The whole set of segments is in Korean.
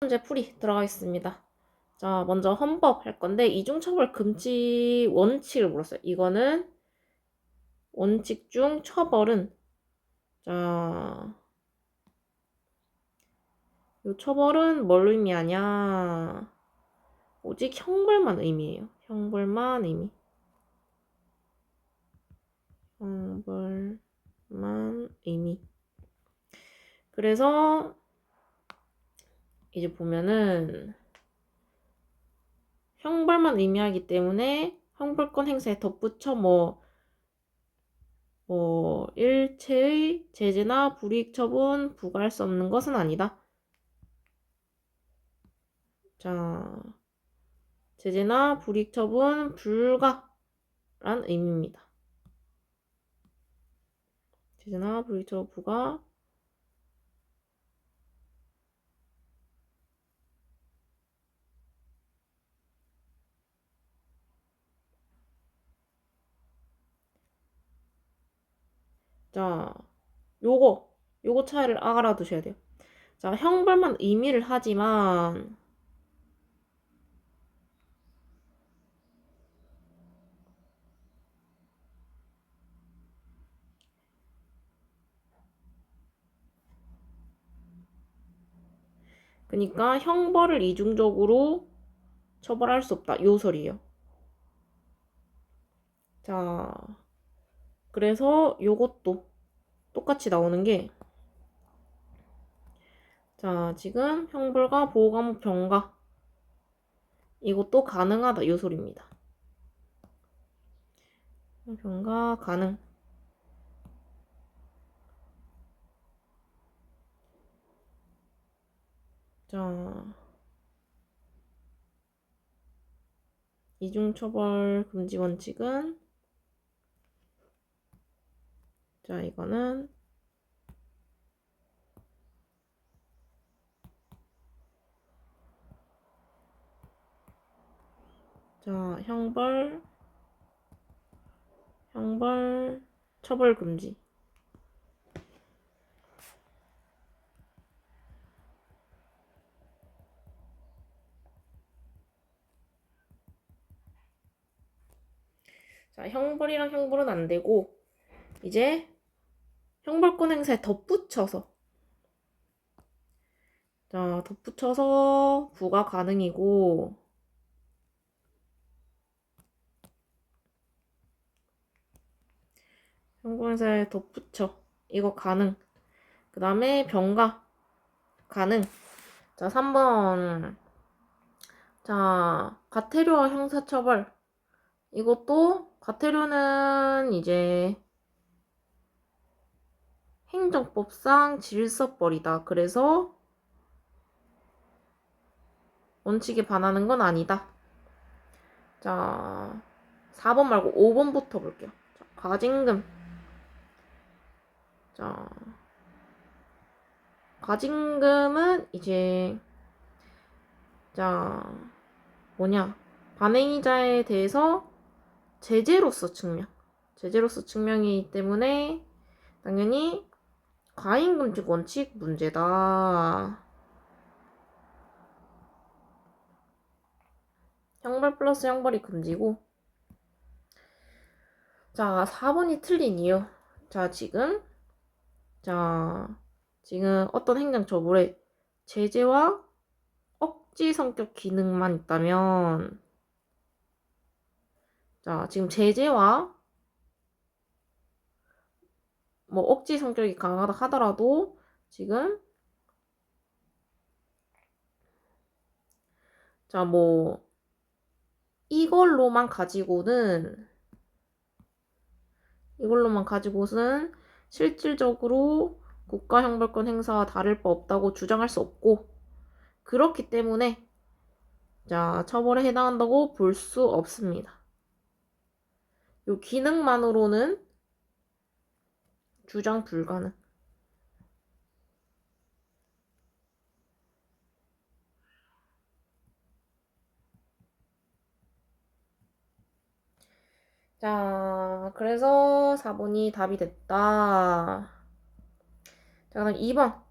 문제 풀이 들어가겠습니다. 자, 먼저 헌법 할 건데 이중처벌 금지 원칙을 물었어요. 이거는 원칙 중 처벌은 자, 요 처벌은 뭘 의미하냐? 오직 형벌만 의미해요. 형벌만 의미. 형벌만 의미. 그래서 이제 보면은 형벌만 의미하기 때문에 형벌권 행사에 덧붙여 일체의 제재나 불이익 처분 부과할 수 없는 것은 아니다. 자, 제재나 불이익 처분 불가란 의미입니다. 제재나 불이익 처분 불가. 자, 요거 차이를 알아두셔야 돼요. 자, 형벌만 의미를 하지만 그러니까 형벌을 이중적으로 처벌할 수 없다. 요 소리예요. 자, 그래서 요것도 똑같이 나오는 게 자, 지금 형벌과 보호감호 병가 이것도 가능하다. 요 소리입니다. 병가 가능. 자, 이중처벌 금지 원칙은 자, 이거는 자, 형벌 처벌 금지. 자, 형벌이랑 형벌은 안 되고 이제 형벌권 행사에 덧붙여서 자, 덧붙여서 부과 가능이고 형벌 행사에 덧붙여 이거 가능. 그 다음에 병가 가능. 자, 3번 자, 과태료와 형사처벌 이것도 과태료는 이제 행정법상 질서벌이다. 그래서 원칙에 반하는 건 아니다. 자, 4번 말고 5번부터 볼게요. 자, 과징금. 자, 과징금은 이제 자, 반행이자에 대해서 제재로서 측명이기 때문에 당연히 과잉금직 원칙 문제다. 형벌 플러스 형벌이 금지고 자, 4번이 틀린 이유. 자, 지금 어떤 행정처벌에 제재와 억지 성격 기능만 있다면 자, 지금 제재와 억지 성격이 강하다 하더라도 지금 자, 이걸로만 가지고는 실질적으로 국가형벌권 행사와 다를 바 없다고 주장할 수 없고 그렇기 때문에 자, 처벌에 해당한다고 볼 수 없습니다. 요 기능만으로는 주장 불가능. 자, 그래서 4번이 답이 됐다. 자, 그럼 2번.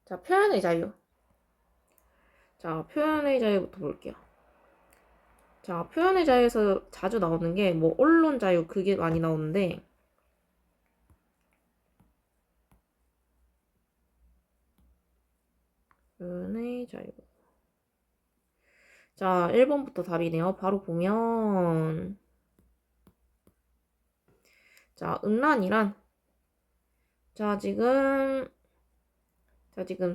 자, 표현의 자유. 자, 표현의 자유부터 볼게요. 자, 표현의 자유에서 자주 나오는 게 뭐 언론 자유 그게 많이 나오는데 표현의 자유. 자, 1번부터 답이네요. 바로 보면 자, 음란이란 지금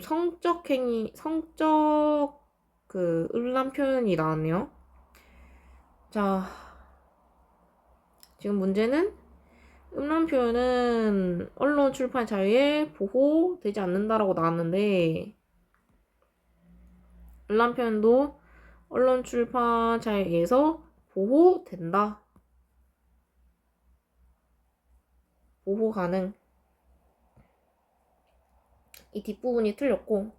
성적 행위, 성적 그 음란 표현이 나왔네요. 자, 지금 문제는 음란 표현은 언론 출판 자유에 보호되지 않는다라고 나왔는데 음란 표현도 언론 출판 자유에 의해서 보호된다. 보호 가능. 이 뒷부분이 틀렸고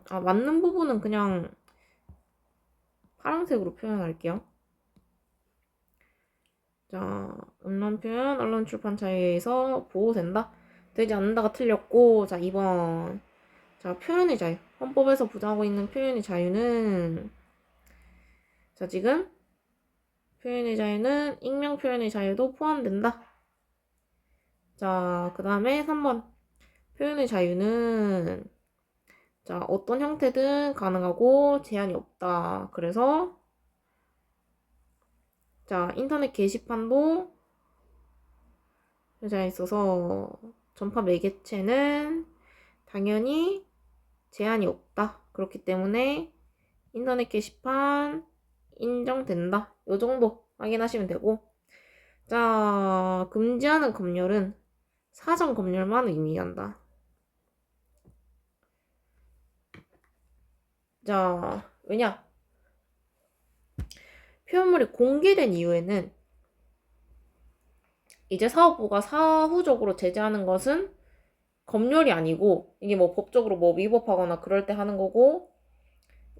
맞는 부분은 그냥 파란색으로 표현할게요. 자, 음란 표현, 언론 출판 자유에 의해서 보호된다. 되지 않는다가 틀렸고, 자, 2번. 자, 표현의 자유. 헌법에서 보장하고 있는 표현의 자유는, 자, 지금 표현의 자유는 익명 표현의 자유도 포함된다. 자, 그 다음에 3번. 표현의 자유는, 자, 어떤 형태든 가능하고 제한이 없다. 그래서, 자, 인터넷 게시판도 표현자에 있어서 전파 매개체는 당연히 제한이 없다. 그렇기 때문에 인터넷 게시판 인정된다. 요 정도 확인하시면 되고. 자, 금지하는 검열은 사전 검열만 의미한다. 자, 왜냐? 표현물이 공개된 이후에는 이제 사업부가 사후적으로 제재하는 것은 검열이 아니고 이게 뭐 법적으로 뭐 위법하거나 그럴 때 하는 거고,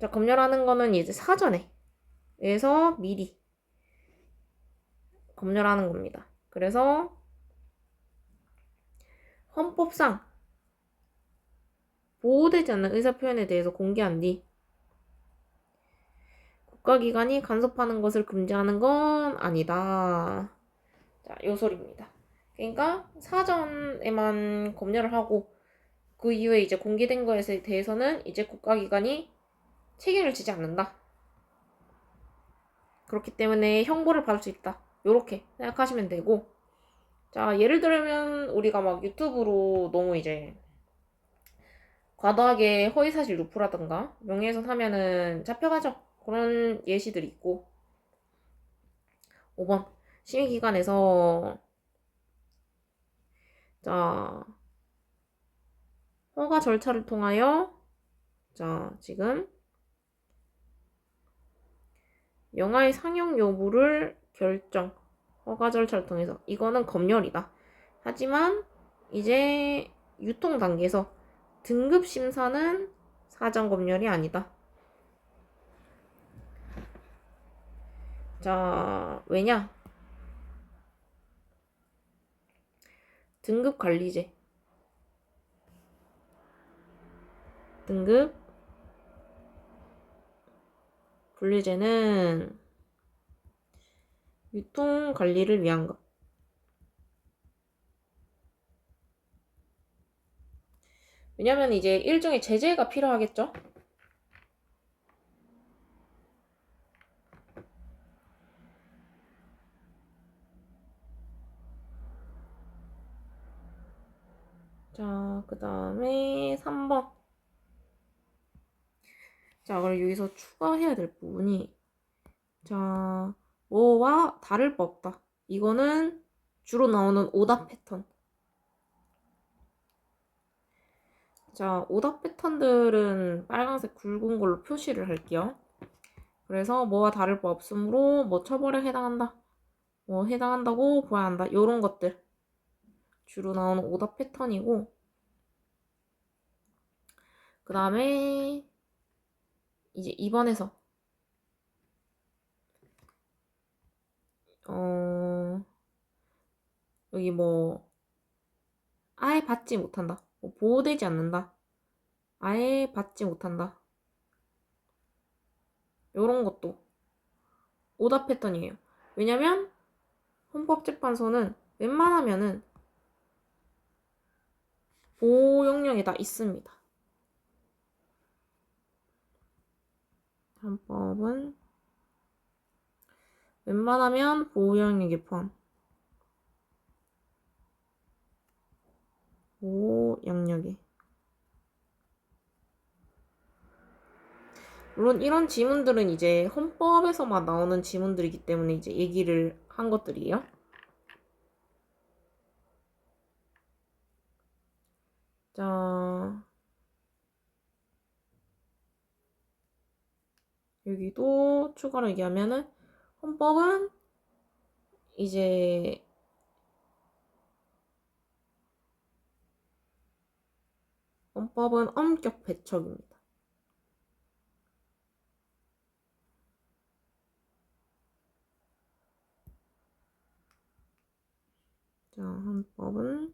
자, 검열하는 거는 이제 사전에 의해서 미리 검열하는 겁니다. 그래서 헌법상 보호되지 않는 의사표현에 대해서 공개한 뒤 국가기관이 간섭하는 것을 금지하는 건 아니다. 자, 요 소리입니다. 그러니까 사전에만 검열을 하고 그 이후에 이제 공개된 것에 대해서는 이제 국가기관이 책임을 지지 않는다. 그렇기 때문에 형벌을 받을 수 있다. 요렇게 생각하시면 되고, 자, 예를 들면 우리가 막 유튜브로 너무 이제 과도하게 허위사실 유포라던가 명예훼손 하면은 잡혀가죠. 그런 예시들이 있고. 5번 심의기관에서 자, 허가 절차를 통하여 자, 지금 영화의 상영 여부를 결정. 허가 절차를 통해서 이거는 검열이다. 하지만 이제 유통 단계에서 등급 심사는 사전 검열이 아니다. 자, 왜냐? 등급 관리제. 등급 분리제는 유통 관리를 위한 것. 왜냐면 이제 일종의 제재가 필요하겠죠? 자, 그 다음에 3번. 자, 그럼 여기서 추가해야 될 부분이 자, 뭐와 다를 바 없다. 이거는 주로 나오는 오답 패턴. 자, 오답 패턴들은 빨간색 굵은 걸로 표시를 할게요. 그래서 뭐와 다를 바 없으므로 뭐 처벌에 해당한다. 뭐 해당한다고 보아야 한다. 요런 것들. 주로 나오는 오답 패턴이고 그 다음에 이제 2번에서 여기 뭐 아예 받지 못한다. 뭐 보호되지 않는다. 아예 받지 못한다. 요런 것도 오답 패턴이에요. 왜냐면 헌법재판소는 웬만하면은 보호 영역에 다 있습니다. 헌법은 웬만하면 보호 영역에 포함. 보호 영역에. 물론 이런 지문들은 이제 헌법에서만 나오는 지문들이기 때문에 이제 얘기를 한 것들이에요. 자, 여기도 추가로 얘기하면은 헌법은 이제 헌법은 엄격 배척입니다. 자, 헌법은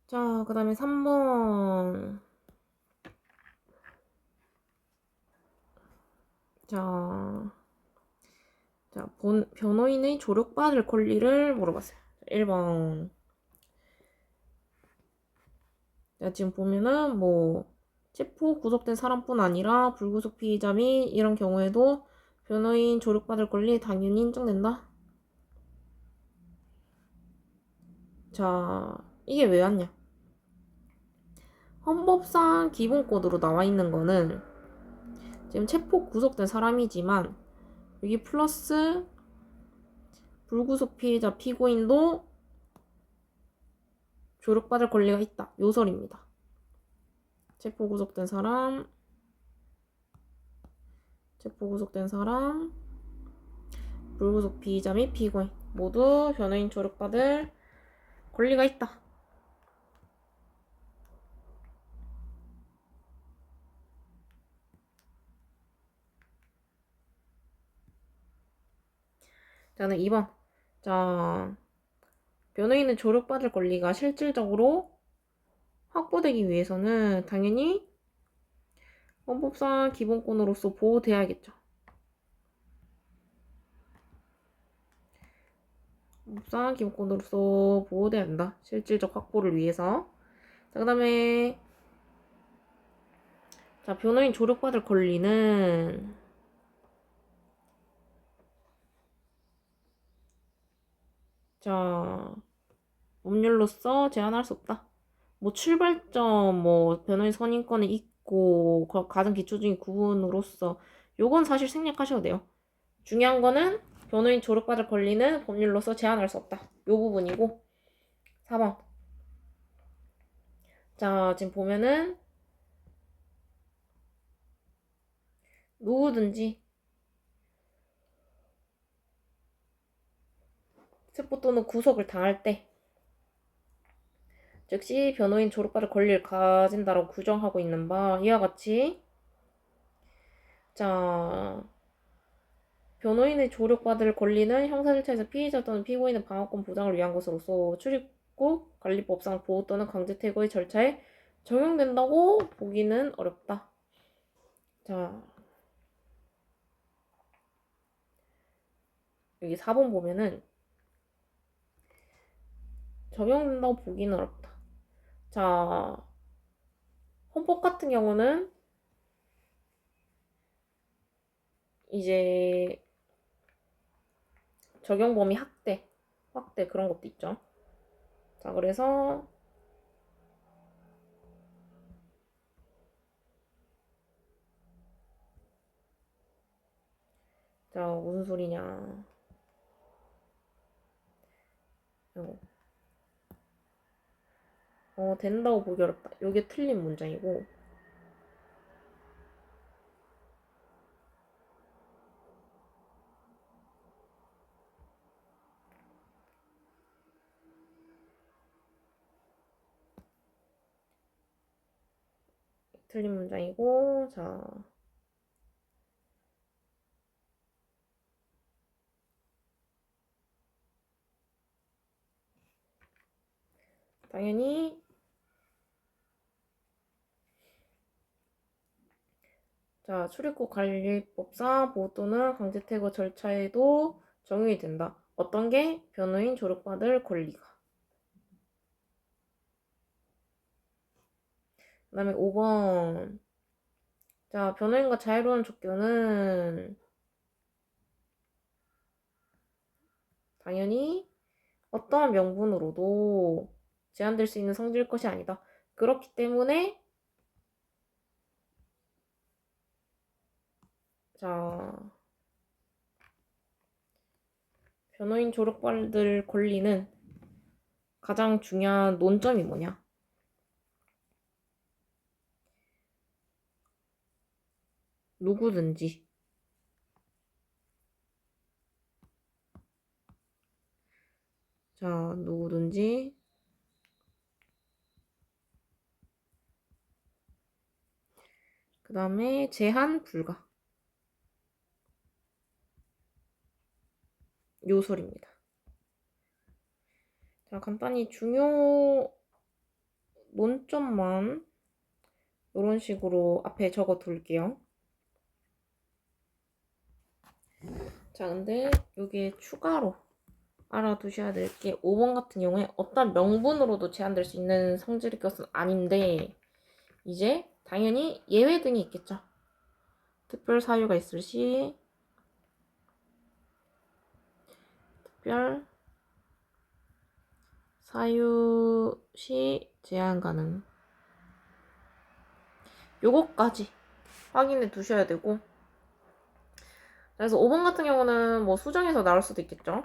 자, 그 다음에 3번. 자, 변호인의 조력받을 권리를 물어봤어요. 1번. 자, 지금 보면은 뭐 체포 구속된 사람뿐 아니라 불구속 피의자 및 이런 경우에도 변호인 조력받을 권리 당연히 인정된다. 자, 이게 왜 왔냐? 헌법상 기본권으로 나와 있는 거는 지금 체포 구속된 사람이지만 여기 플러스 불구속 피해자 피고인도 조력받을 권리가 있다. 요설입니다. 체포 구속된 사람, 불구속 피의자 및 피고인 모두 변호인 조력받을 권리가 있다. 저는 2번. 자, 변호인은 조력받을 권리가 실질적으로 확보되기 위해서는 당연히 헌법상 기본권으로서 보호돼야겠죠. 헌법상 기본권으로서 보호돼야 한다. 실질적 확보를 위해서. 자, 그 다음에 자, 변호인 조력받을 권리는 자, 법률로서 제한할 수 없다. 뭐 출발점, 뭐 변호인 선임권이 있고 가장 기초적인 구분으로서 요건 사실 생략하셔도 돼요. 중요한 거는 변호인 조력받을 권리는 법률로서 제한할 수 없다. 요 부분이고 4번. 자, 지금 보면은 누구든지 체포 또는 구속을 당할 때 즉시 변호인 조력받을 권리를 가진다라고 규정하고 있는 바 이와 같이 자, 변호인의 조력받을 권리는 형사절차에서 피의자 또는 피고인의 방어권 보장을 위한 것으로서 출입국 관리법상 보호 또는 강제 퇴거의 절차에 적용된다고 보기는 어렵다. 자, 여기 4번 보면은 적용된다고 보기는 어렵다. 자, 헌법 같은 경우는 이제 적용 범위 확대 그런 것도 있죠. 자, 그래서 자, 무슨 소리냐. 된다고 보기 어렵다. 이게 틀린 문장이고 틀린 문장이고 자 당연히 자, 출입국 관리법상 보호 또는 강제 퇴거 절차에도 적용이 된다. 어떤 게? 변호인 조력받을 권리가. 그 다음에 5번. 자, 변호인과 자유로운 접견은 당연히 어떠한 명분으로도 제한될 수 있는 성질일 것이 아니다. 그렇기 때문에 자, 변호인 조력받을 권리는 가장 중요한 논점이 뭐냐? 누구든지 누구든지 그 다음에 제한 불가 요소입니다. 자, 간단히 중요 논점만 이런 식으로 앞에 적어 둘게요. 자, 근데 여기에 추가로 알아두셔야 될 게 5번 같은 경우에 어떤 명분으로도 제한될 수 있는 성질의 것은 아닌데 이제 당연히 예외 등이 있겠죠. 특별 사유가 있을 시 특별 사유 시 제한 가능. 요거까지 확인해 두셔야 되고 그래서 5번 같은 경우는 뭐 수정해서 나올 수도 있겠죠.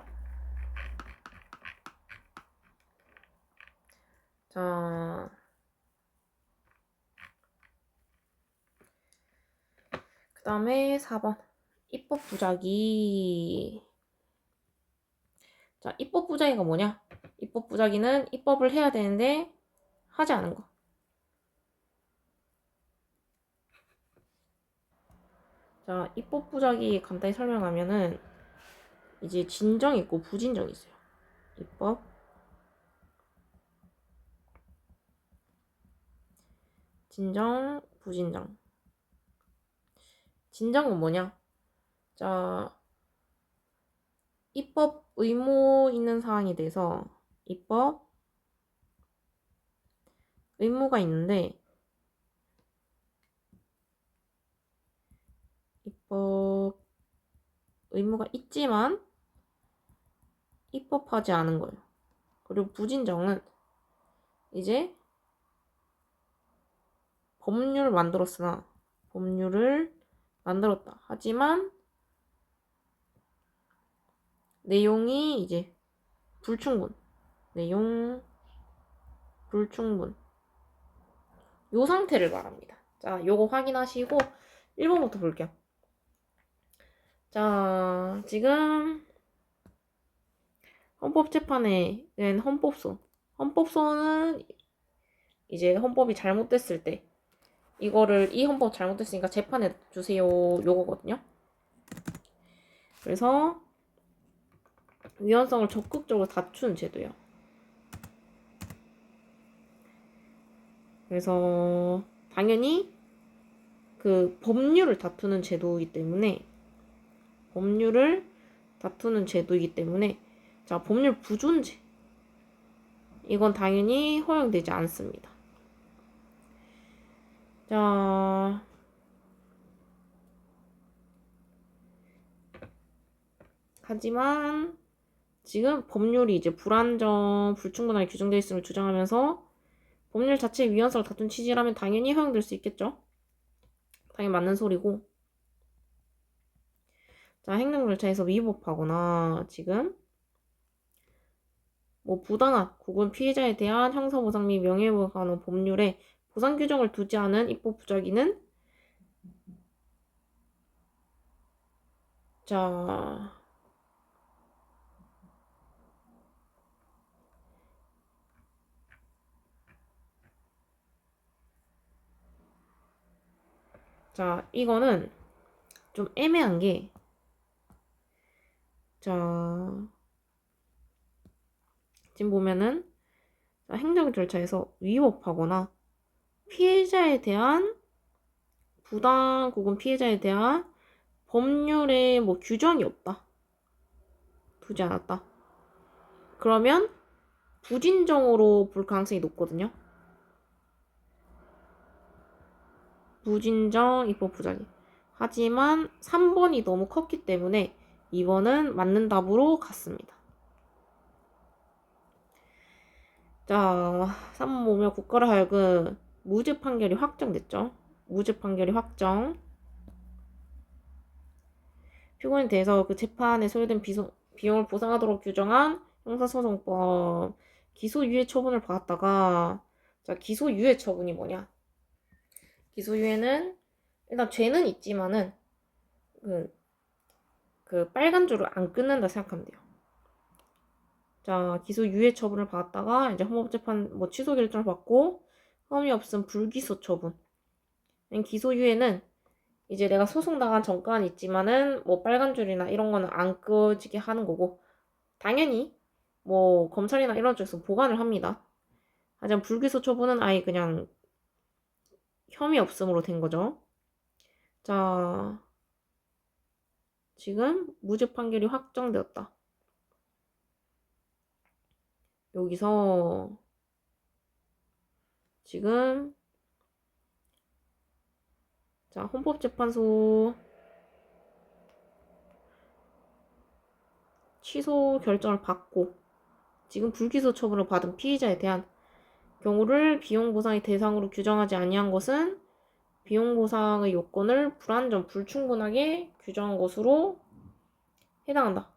자, 그 다음에 4번 입법 부작위. 자, 입법 부작위가 뭐냐? 입법 부작위는 입법을 해야 되는데 하지 않은 거. 자, 입법 부작위 간단히 설명하면은 이제 진정이 있고 부진정이 있어요. 입법, 진정, 부진정. 진정은 뭐냐? 자, 입법 의무 있는 사항에 대해서 입법 의무가 있는데 입법 의무가 있지만 입법하지 않은 거예요. 그리고 부진정은 이제 법률을 만들었으나 법률을 만들었다. 하지만 내용이 이제 불충분. 내용 불충분. 요 상태를 말합니다. 자, 요거 확인하시고 1번부터 볼게요. 자, 지금 헌법재판에 낸 헌법소. 헌법소는 이제 헌법이 잘못됐을 때 이거를 이 헌법 잘못됐으니까 재판해 주세요 요거거든요. 그래서 위헌성을 적극적으로 다투는 제도예요. 그래서 당연히 그 법률을 다투는 제도이기 때문에 자, 법률 부존재 이건 당연히 허용되지 않습니다. 자, 하지만 지금 법률이 이제 불안정, 불충분하게 규정되어 있음을 주장하면서 법률 자체의 위헌성을 다툰 취지라면 당연히 허용될 수 있겠죠. 당연히 맞는 소리고. 자, 행정절차에서 위법하거나 지금 뭐 부당한 혹은 피해자에 대한 형사보상 및 명예회복에 관한 법률에 보상 규정을 두지 않은 입법 부작위는 자, 이거는 좀 애매한 게 자, 지금 보면은 자, 행정 절차에서 위법하거나 피해자에 대한 부당 혹은 피해자에 대한 법률에 뭐 규정이 없다. 두지 않았다. 그러면 부진정으로 볼 가능성이 높거든요. 부진정 입법 부작위. 하지만 3번이 너무 컸기 때문에 2번은 맞는 답으로 갔습니다. 자, 3번 보면 국가로 하여금 무죄 판결이 확정됐죠. 무죄 판결이 확정. 피고인에 대해서 그 재판에 소요된 비용을 보상하도록 규정한 형사소송법 기소유예 처분을 받았다가, 자, 기소유예 처분이 뭐냐? 기소유예는 일단 죄는 있지만은 그 빨간 줄을 안 끊는다 생각하면 돼요. 자, 기소유예 처분을 받았다가 이제 헌법재판 뭐 취소 결정을 받고 혐의 없음 불기소 처분. 기소유예는 이제 내가 소송 당한 전과는 있지만은 뭐 빨간 줄이나 이런 거는 안 꺼지게 하는 거고, 당연히 뭐 검찰이나 이런 쪽에서 보관을 합니다. 하지만 불기소 처분은 아예 그냥 혐의 없음으로 된 거죠. 자, 지금 무죄 판결이 확정되었다. 여기서 지금 자, 헌법재판소 취소 결정을 받고 지금 불기소 처분을 받은 피의자에 대한 경우를 비용보상의 대상으로 규정하지 아니한 것은 비용보상의 요건을 불완전, 불충분하게 규정한 것으로 해당한다.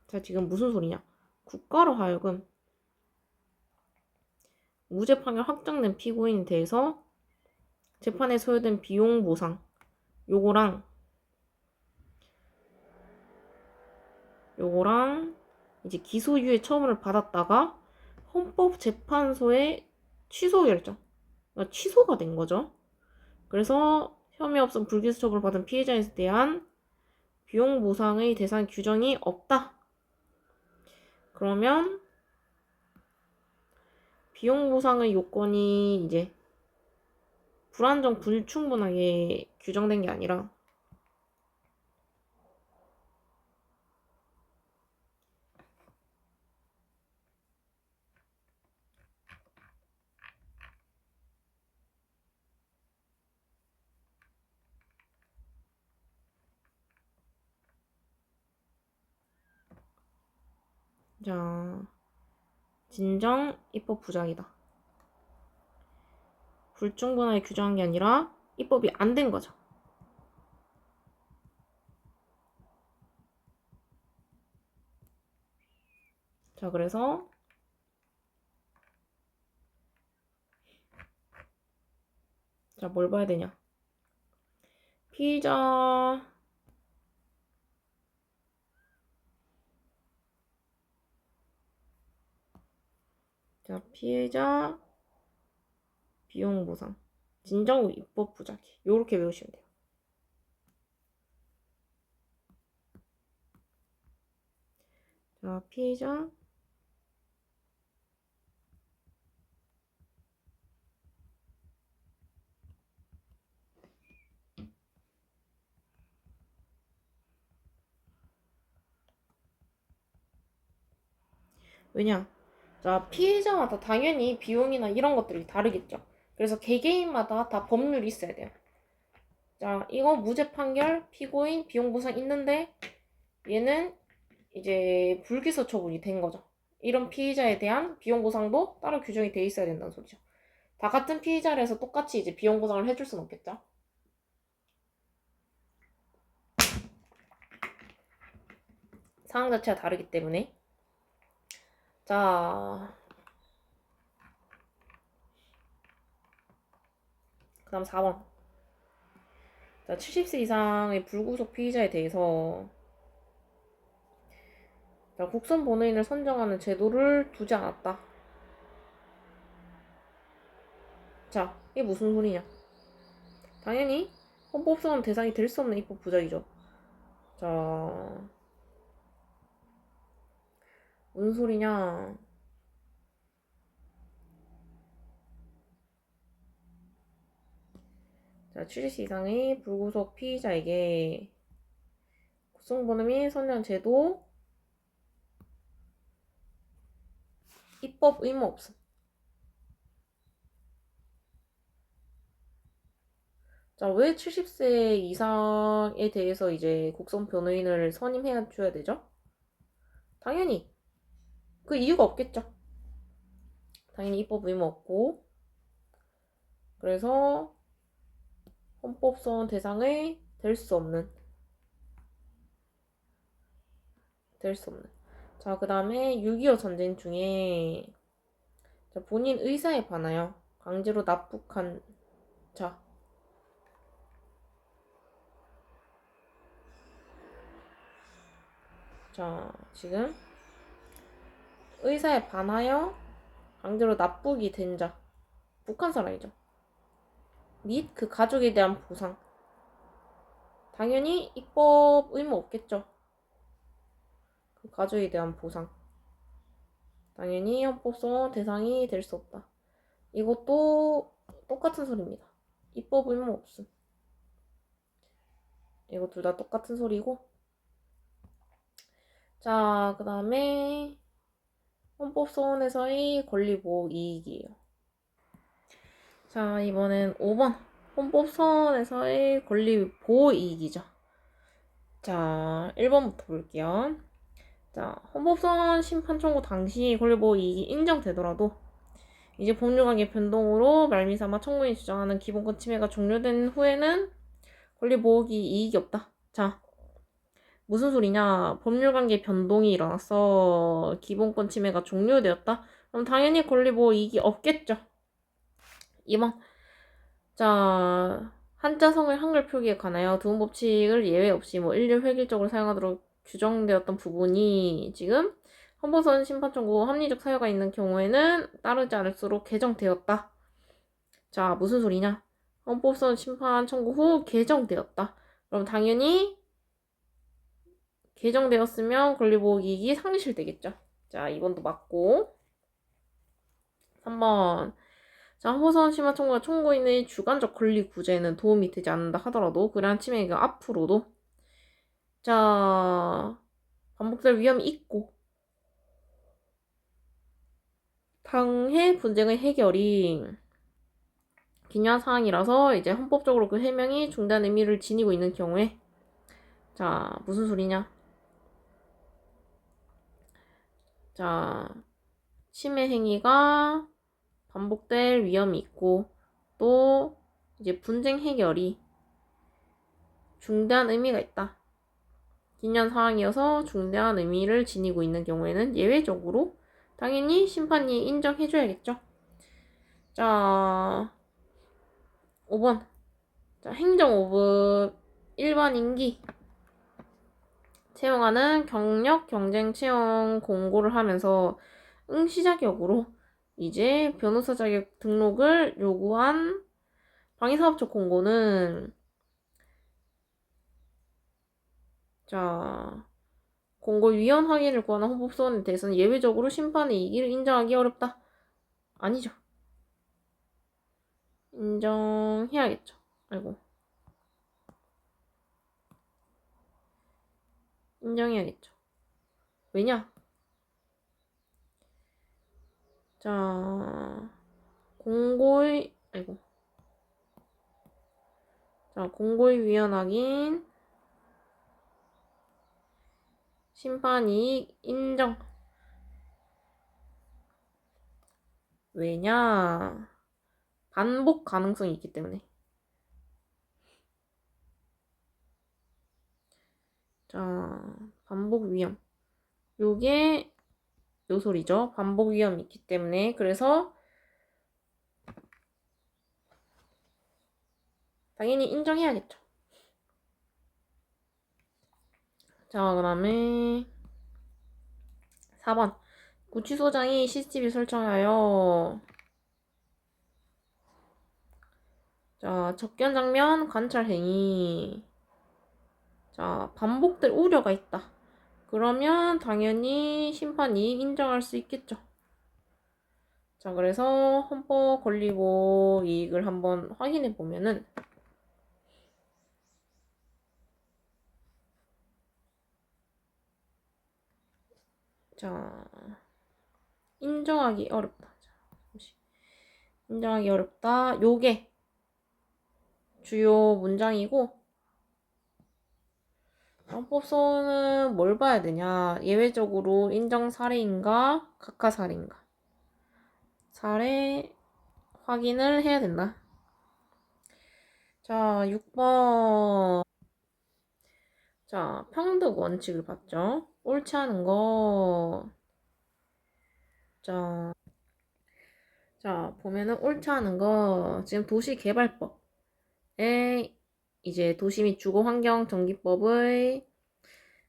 자, 지금 무슨 소리냐? 국가로 하여금 무죄 판결 확정된 피고인에 대해서 재판에 소요된 비용 보상 요거랑 이제 기소유예 처분을 받았다가 헌법재판소의 취소 결정, 그러니까 취소가 된 거죠. 그래서 혐의 없음 불기소 처분을 받은 피해자에 대한 비용 보상의 대상 규정이 없다. 그러면 비용 보상의 요건이 이제 불완전 불충분하게 규정된 게 아니라 자, 진정 입법 부작이다. 불충분하게 규정한 게 아니라 입법이 안 된 거죠. 자, 그래서 자, 뭘 봐야 되냐? 피의자 피해자 비용 보상 진정 입법 부작위 요렇게 외우시면 돼요. 자, 피해자 왜냐? 자, 피해자마다 당연히 비용이나 이런 것들이 다르겠죠. 그래서 개개인마다 다 법률이 있어야 돼요. 자, 이거 무죄 판결, 피고인, 비용 보상 있는데 얘는 이제 불기소 처분이 된 거죠. 이런 피의자에 대한 비용 보상도 따로 규정이 돼 있어야 된다는 소리죠. 다 같은 피의자를 해서 똑같이 이제 비용 보상을 해줄 수는 없겠죠. 상황 자체가 다르기 때문에. 자, 그 다음 4번. 자, 70세 이상의 불구속 피의자에 대해서 자, 국선 본회의를 선정하는 제도를 두지 않았다. 자, 이게 무슨 소리냐? 당연히 헌법소원 대상이 될 수 없는 입법 부작이죠. 자, 무슨 소리냐? 자, 70세 이상의 불구속 피의자에게 국선본회 및 선정 제도 입법 의무 없음. 자, 왜 70세 이상에 대해서 이제 국선 변호인을 선임해야 줘야 되죠? 당연히 그 이유가 없겠죠. 당연히 입법 의무 없고, 그래서 헌법소원 대상이 될 수 없는. 자, 그 다음에 6.25 전쟁 중에 자, 본인 의사에 반하여 강제로 납북한 자, 지금 의사에 반하여 강제로 납북이 된 자, 북한 사람이죠. 및 그 가족에 대한 보상. 당연히 입법 의무 없겠죠. 그 가족에 대한 보상. 당연히 헌법소원 대상이 될 수 없다. 이것도 똑같은 소리입니다. 입법 의무 없음. 이거 둘 다 똑같은 소리고. 자, 그 다음에 헌법소원에서의 권리보호 이익이에요. 자, 이번엔 5번. 헌법소원에서의 권리보호 이익이죠. 자, 1번부터 볼게요. 자, 헌법소원 심판 청구 당시 권리보호 이익이 인정되더라도 이제 법률관계 변동으로 말미삼아 청구인이 주장하는 기본권 침해가 종료된 후에는 권리보호기 이익이 없다. 자, 무슨 소리냐? 법률관계 변동이 일어났어. 기본권 침해가 종료되었다. 그럼 당연히 권리보호 이익이 없겠죠. 2번. 자, 한자성을 한글 표기에 관하여 두음 법칙을 예외 없이 일률 획일적으로 사용하도록 규정되었던 부분이 지금 헌법소원 심판 청구 합리적 사유가 있는 경우에는 따르지 않을수록 개정되었다. 자, 무슨 소리냐? 헌법소원 심판 청구 후 개정되었다. 그럼 당연히 개정되었으면 권리보호기익이 상실되겠죠. 자, 2번도 맞고. 3번. 자, 헌법소원 심판 청구가 청구인의 주관적 권리 구제에는 도움이 되지 않는다 하더라도 그러한 침해가 앞으로도 자, 반복될 위험이 있고 당해 분쟁의 해결이 기묘한 사항이라서 이제 헌법적으로 그 해명이 중대한 의미를 지니고 있는 경우에 자, 무슨 소리냐? 자, 침해 행위가 반복될 위험이 있고 또 이제 분쟁 해결이 중대한 의미가 있다. 기념 사항이어서 중대한 의미를 지니고 있는 경우에는 예외적으로 당연히 심판이 인정해줘야겠죠. 자, 5번. 자, 행정오급 일반 임기 채용하는 경력 경쟁 채용 공고를 하면서 응시 자격으로 이제 변호사 자격 등록을 요구한 방위사업적 공고는 자, 공고 위헌 확인을 구하는 헌법소원에 대해서는 예외적으로 심판의 이익을 인정하기 어렵다. 아니죠. 인정해야겠죠. 아이고. 인정해야겠죠. 왜냐? 자, 공고의 아이고. 자, 공고의 위헌 확인 심판이익 인정. 왜냐? 반복 가능성이 있기 때문에. 자, 반복 위험. 요게 요소리죠. 반복 위험이 있기 때문에. 그래서 당연히 인정해야겠죠. 자, 그 다음에 4번. 구치소장이 CCTV 설정하여 자, 접견 장면 관찰 행위. 자, 반복될 우려가 있다. 그러면 당연히 심판이 인정할 수 있겠죠. 자, 그래서 헌법 권리고 이익을 한번 확인해 보면은 자, 인정하기 어렵다. 자, 잠시. 인정하기 어렵다. 요게 주요 문장이고 헌법소는 뭘 봐야 되냐? 예외적으로 인정 사례인가? 각하 사례인가? 사례 확인을 해야 된다. 자, 6번. 자, 평등 원칙을 봤죠? 옳지 않은 거. 자, 보면은 옳지 않은 거. 지금 도시개발법에 이제 도시 및 주거환경정비법의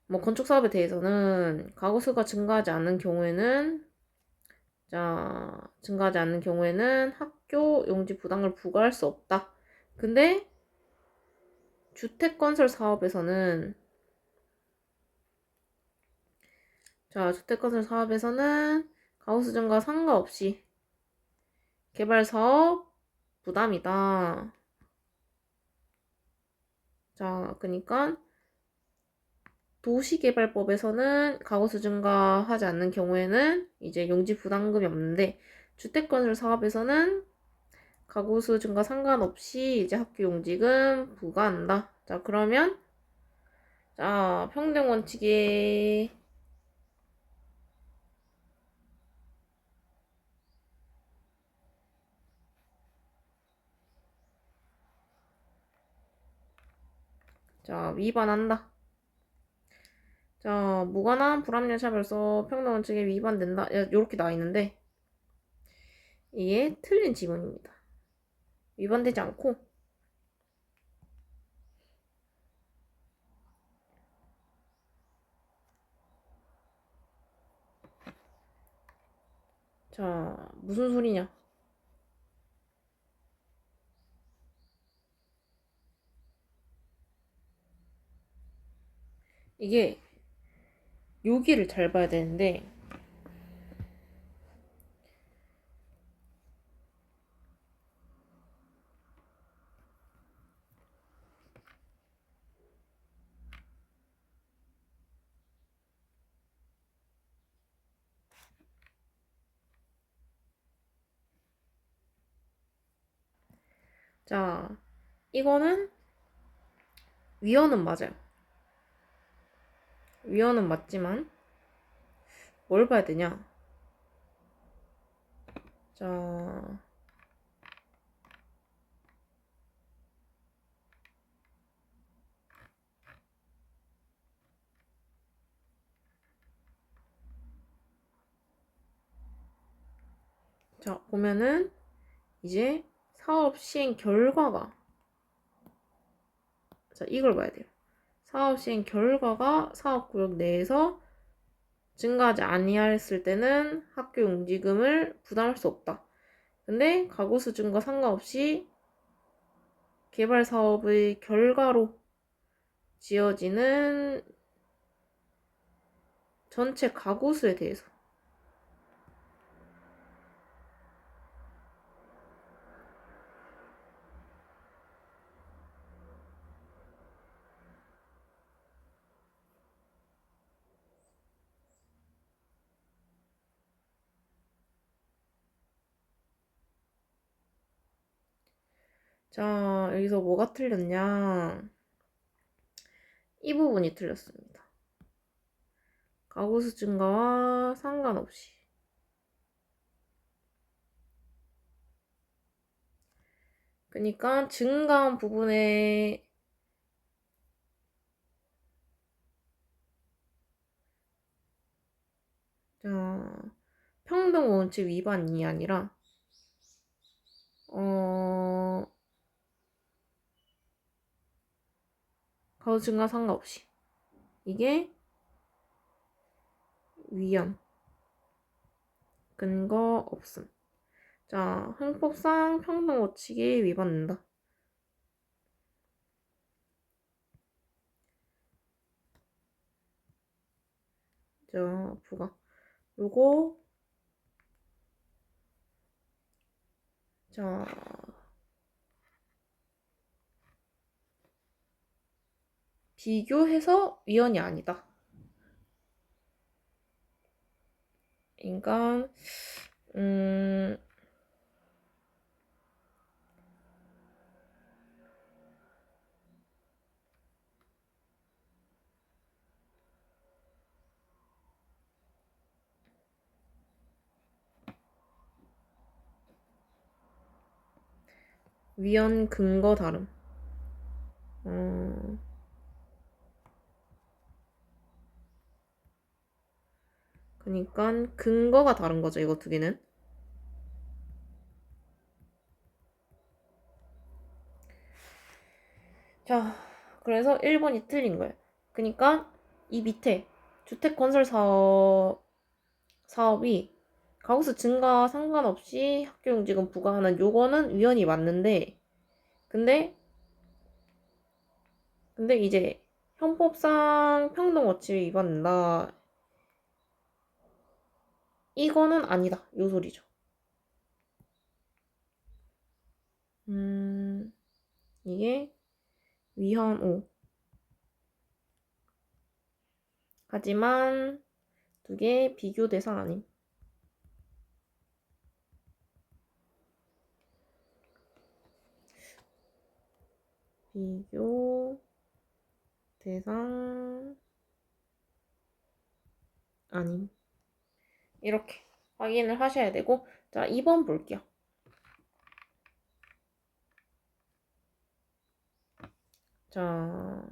뭐 건축 사업에 대해서는 가구 수가 증가하지 않는 경우에는 증가하지 않는 경우에는 학교 용지 부담을 부과할 수 없다. 근데 주택건설 사업에서는 주택건설 사업에서는 가구 수 증가 상관없이 개발 사업 부담이다. 자, 그러니까 도시개발법에서는 가구수 증가하지 않는 경우에는 이제 용지 부담금이 없는데 주택건설 사업에서는 가구수 증가 상관없이 이제 학교 용지금 부과한다. 자, 그러면 평등 원칙에 위반한다. 자, 무관한 불합리한 차별서 평등 원칙에 위반된다. 이렇게 나와 있는데 이게 틀린 지문입니다. 위반되지 않고 무슨 소리냐? 이게 여기를 잘 봐야 되는데 자, 이거는 위헌은 맞아요. 위헌은 맞지만 뭘 봐야 되냐? 자, 보면은 이제 사업 시행 결과가 이걸 봐야 돼요. 사업 시행 결과가 사업구역 내에서 증가하지 아니하였을 때는 학교 용지금을 부담할 수 없다. 근데 가구수 증가 상관없이 개발 사업의 결과로 지어지는 전체 가구수에 대해서 여기서 뭐가 틀렸냐? 이 부분이 틀렸습니다. 가구수 증가와 상관없이. 그러니까 증가한 부분에 평등 원칙 위반이 아니라 가구 증가 상관없이. 이게 위헌. 근거 없음. 자, 형법상 평등 원칙에 위반된다. 자, 부가. 요거, 자, 비교해서 위헌이 아니다. 그러니까, 음, 위헌 근거 다름. 그러니까 근거가 다른 거죠, 이거 두 개는. 자, 그래서 1번이 틀린 거예요. 그러니까 이 밑에 주택 건설 사업이 가구수 증가 상관없이 학교 용지금 부과하는 요거는 위헌이 맞는데, 근데 이제 형법상 평등 원칙을 위반한다. 이거는 아니다. 요 소리죠. 이게 위헌 5. 하지만 두 개 비교 대상 아님. 비교 대상 아님. 이렇게 확인을 하셔야 되고, 자, 2번 볼게요. 자,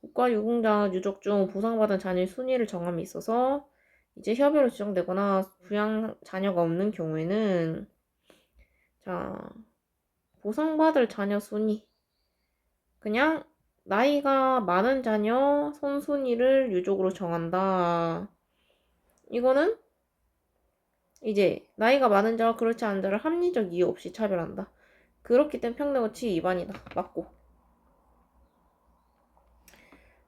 국가유공자 유족 중 보상받은 자녀의 순위를 정함에 있어서 이제 협의로 지정되거나 부양 자녀가 없는 경우에는, 자, 보상받을 자녀 순위, 그냥 나이가 많은 자녀 선순위를 유족으로 정한다. 이거는 이제 나이가 많은 자와 그렇지 않은 자를 합리적 이유 없이 차별한다. 그렇기 때문에 평등원칙 위반이다. 맞고.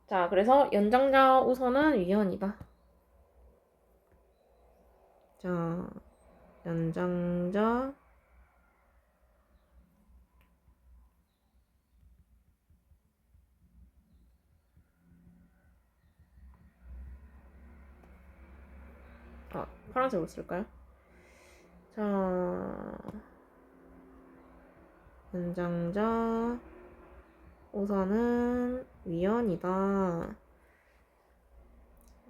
자, 그래서 연장자 우선은 위헌이다. 자, 연장자 파란색으로 쓸까요? 자, 연장자 우선은 위헌이다.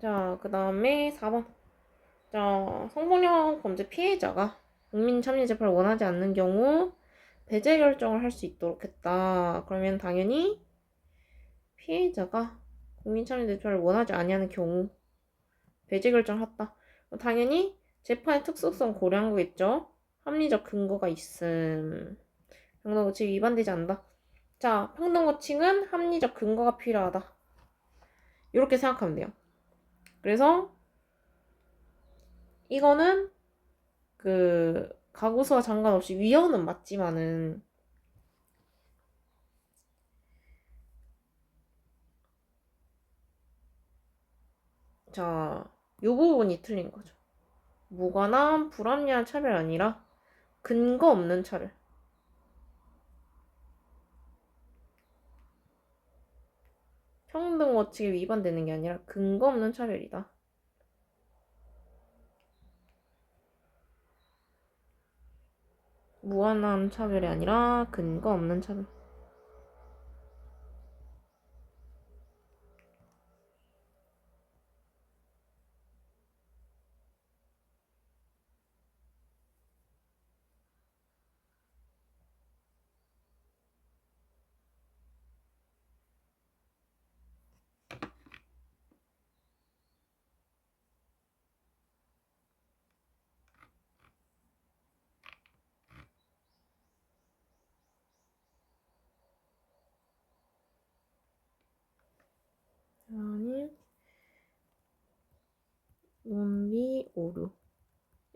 자, 그 다음에 4번. 자, 성폭력 범죄 피해자가 국민 참여 재판을 원하지 않는 경우 배제 결정을 할 수 있도록 했다. 그러면 당연히 피해자가 국민 참여 재판을 원하지 아니하는 경우 배제 결정을 했다. 당연히 재판의 특수성 고려한 거겠죠. 합리적 근거가 있음. 평등원칙 위반되지 않는다. 자, 평등원칙은 합리적 근거가 필요하다. 이렇게 생각하면 돼요. 그래서 이거는 그 가구수와 상관없이 위헌은 맞지만은, 자, 요 부분이 틀린 거죠. 무관한 불합리한 차별 아니라 근거 없는 차별. 평등 원칙에 위반되는 게 아니라 근거 없는 차별이다. 무한한 차별이 아니라 근거 없는 차별.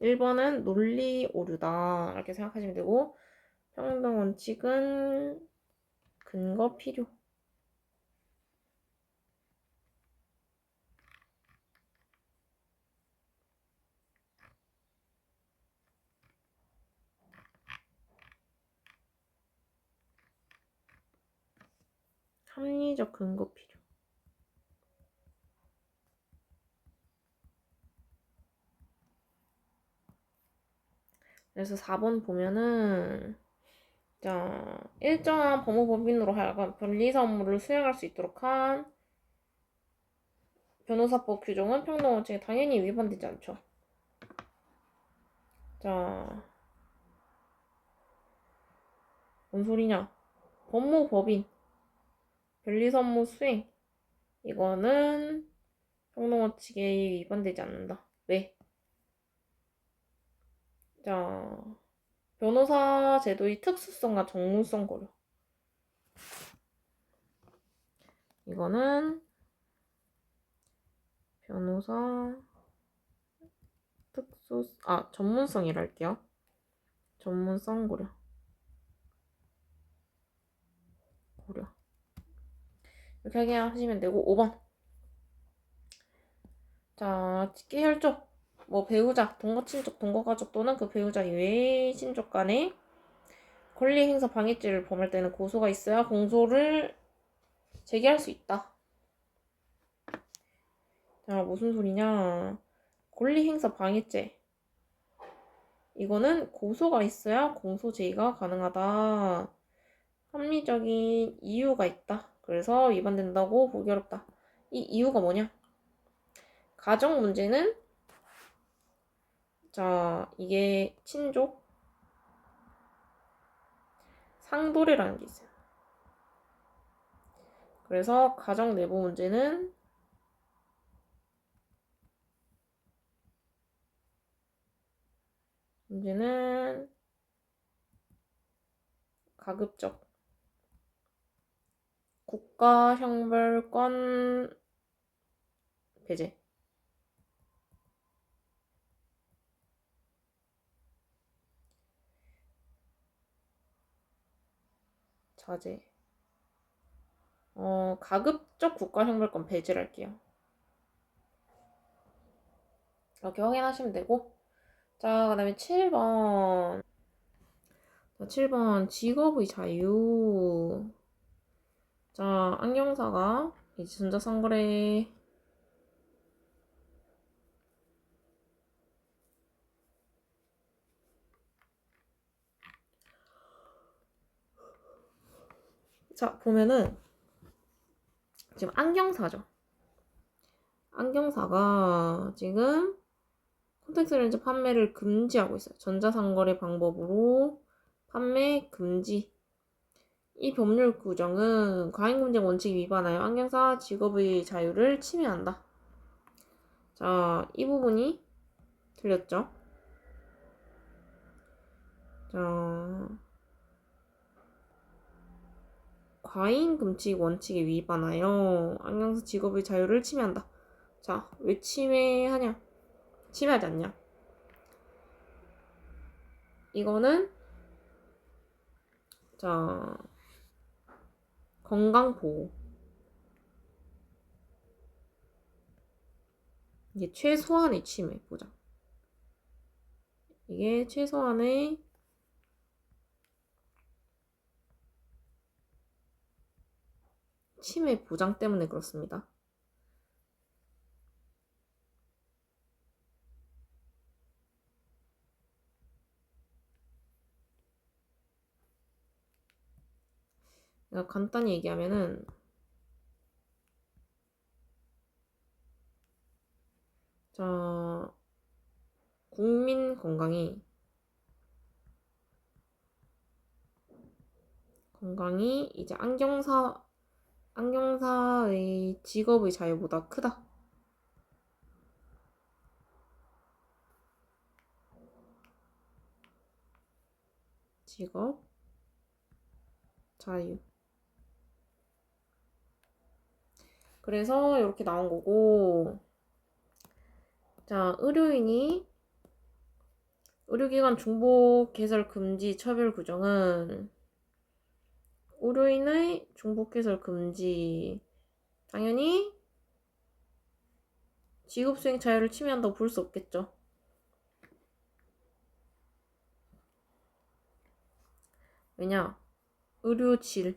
1번은 논리 오류다. 이렇게 생각하시면 되고, 평등 원칙은 근거 필요. 합리적 근거 필요. 그래서 4번 보면은 자, 일정한 법무법인으로 하여금 변리사 업무를 수행할 수 있도록 한 변호사법 규정은 평등 원칙에 당연히 위반되지 않죠. 자, 뭔 소리냐? 법무법인 변리사 업무 수행 이거는 평등 원칙에 위반되지 않는다. 왜? 자, 변호사 제도의 특수성과 전문성 고려. 이거는 변호사 전문성이랄게요. 전문성 고려. 이렇게 하시면 되고 5번. 자, 직계 혈족. 뭐 배우자, 동거친족, 동거가족 또는 그 배우자 이외의 친족 간의 권리 행사 방해죄를 범할 때는 고소가 있어야 공소를 제기할 수 있다. 자, 무슨 소리냐? 권리 행사 방해죄. 이거는 고소가 있어야 공소 제기가 가능하다. 합리적인 이유가 있다. 그래서 위반된다고 보기 어렵다. 이 이유가 뭐냐? 가정 문제는 자, 이게 친족 상도례라는 게 있어요. 그래서 가정 내부 문제는 가급적 국가 형벌권 배제. 자제. 가급적 국가 형벌권 배제를 할게요. 이렇게 확인하시면 되고. 자, 그 다음에 7번. 자, 7번 직업의 자유. 자, 안경사가 이제 전자상거래 자, 보면은 지금 안경사죠. 안경사가 지금 콘택트 렌즈 판매를 금지하고 있어요. 전자상거래 방법으로 판매 금지. 이 법률 규정은 과잉금쟁 원칙 위반하여 안경사 직업의 자유를 침해한다. 자, 이 부분이 틀렸죠? 자, 과잉금칙 원칙에 위반하여 안경사 직업의 자유를 침해한다. 자, 왜 침해하냐? 침해하지 않냐? 이거는 자, 건강보호. 이게 최소한의 침해 보장. 이게 최소한의 침해 보장 때문에 그렇습니다. 간단히 얘기하면은 자, 국민 건강이 이제 안경사의 직업의 자유보다 크다. 직업 자유. 그래서 이렇게 나온 거고, 자, 의료인이 의료기관 중복 개설 금지 처벌 규정은 의료인의 중복 개설 금지. 당연히 직업수행 자유를 침해한다고 볼 수 없겠죠. 왜냐? 의료질